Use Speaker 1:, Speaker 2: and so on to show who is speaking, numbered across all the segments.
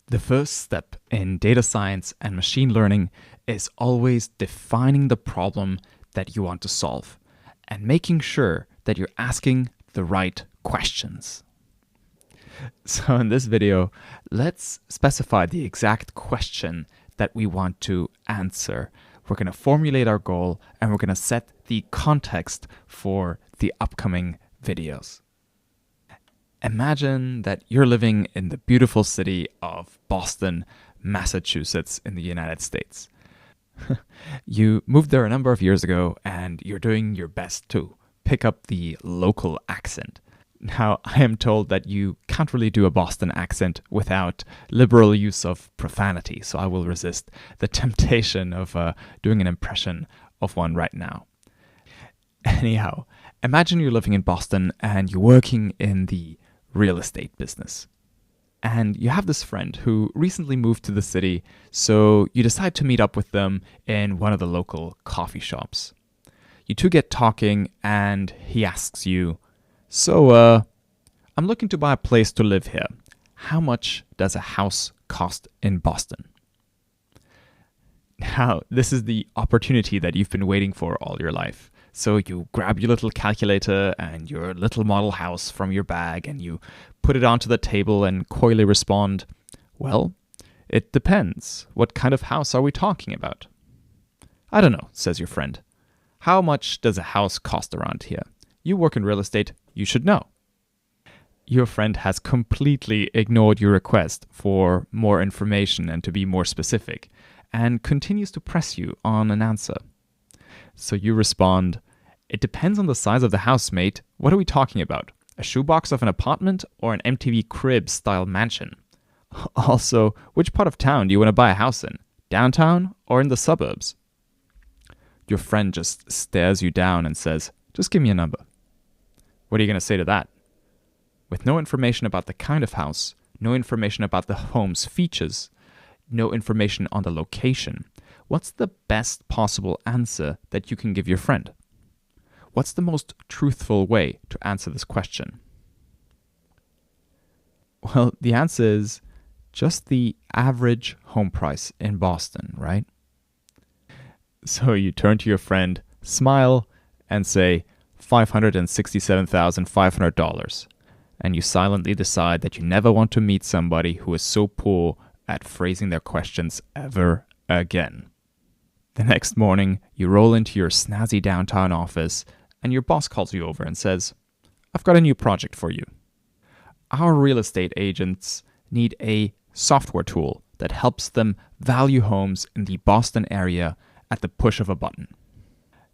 Speaker 1: The first step in data science and machine learning is always defining the problem that you want to solve and making sure that you're asking the right questions. So in this video, let's specify the exact question that we want to answer. We're going to formulate our goal and we're going to set the context for the upcoming videos. Imagine that you're living in the beautiful city of Boston, Massachusetts in the United States. You moved there a number of years ago and you're doing your best to pick up the local accent. Now, I am told that you can't really do a Boston accent without liberal use of profanity, so I will resist the temptation of doing an impression of one right now. Anyhow, imagine you're living in Boston and you're working in the real estate business. And you have this friend who recently moved to the city, so you decide to meet up with them in one of the local coffee shops. You two get talking and he asks you, So, I'm looking to buy a place to live here. How much does a house cost in Boston? Now, this is the opportunity that you've been waiting for all your life. So you grab your little calculator and your little model house from your bag and you put it onto the table and coyly respond, Well, it depends. What kind of house are we talking about? I don't know, says your friend. How much does a house cost around here? You work in real estate, you should know. Your friend has completely ignored your request for more information and to be more specific, and continues to press you on an answer. So you respond, It depends on the size of the house, mate. What are we talking about? A shoebox of an apartment or an MTV Cribs-style mansion? Also, which part of town do you want to buy a house in? Downtown or in the suburbs? Your friend just stares you down and says, Just give me a number. What are you going to say to that? With no information about the kind of house, no information about the home's features, no information on the location, what's the best possible answer that you can give your friend? What's the most truthful way to answer this question? Well, the answer is just the average home price in Boston, right? So you turn to your friend, smile, and say $567,500. And you silently decide that you never want to meet somebody who is so poor at phrasing their questions ever again. The next morning, you roll into your snazzy downtown office and your boss calls you over and says, I've got a new project for you. Our real estate agents need a software tool that helps them value homes in the Boston area at the push of a button.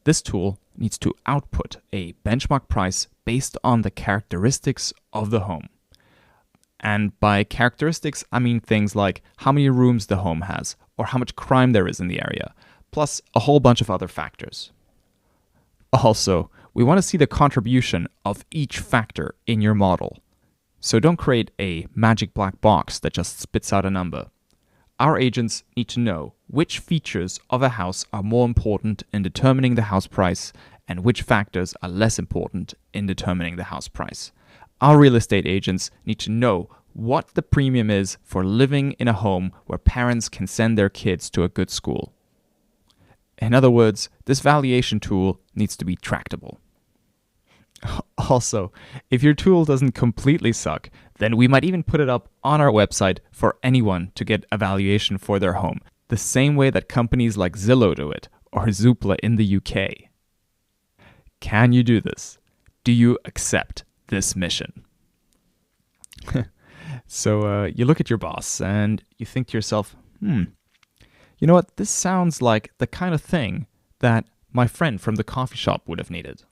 Speaker 1: This tool needs to output a benchmark price based on the characteristics of the home. And by characteristics, I mean things like how many rooms the home has or how much crime there is in the area, plus a whole bunch of other factors. Also, we want to see the contribution of each factor in your model. So don't create a magic black box that just spits out a number. Our agents need to know which features of a house are more important in determining the house price and which factors are less important in determining the house price. Our real estate agents need to know what the premium is for living in a home where parents can send their kids to a good school. In other words, this valuation tool needs to be tractable. Also, if your tool doesn't completely suck, then we might even put it up on our website for anyone to get a valuation for their home, the same way that companies like Zillow do it, or Zoopla in the UK. Can you do this? Do you accept this mission? So you look at your boss and you think to yourself, you know what, this sounds like the kind of thing that my friend from the coffee shop would have needed.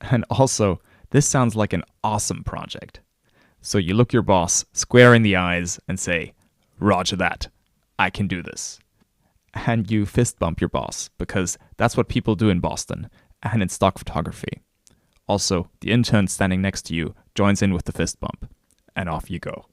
Speaker 1: And also, this sounds like an awesome project. So you look your boss square in the eyes and say, Roger that, I can do this. And you fist bump your boss, because that's what people do in Boston and in stock photography. Also, the intern standing next to you joins in with the fist bump, and off you go.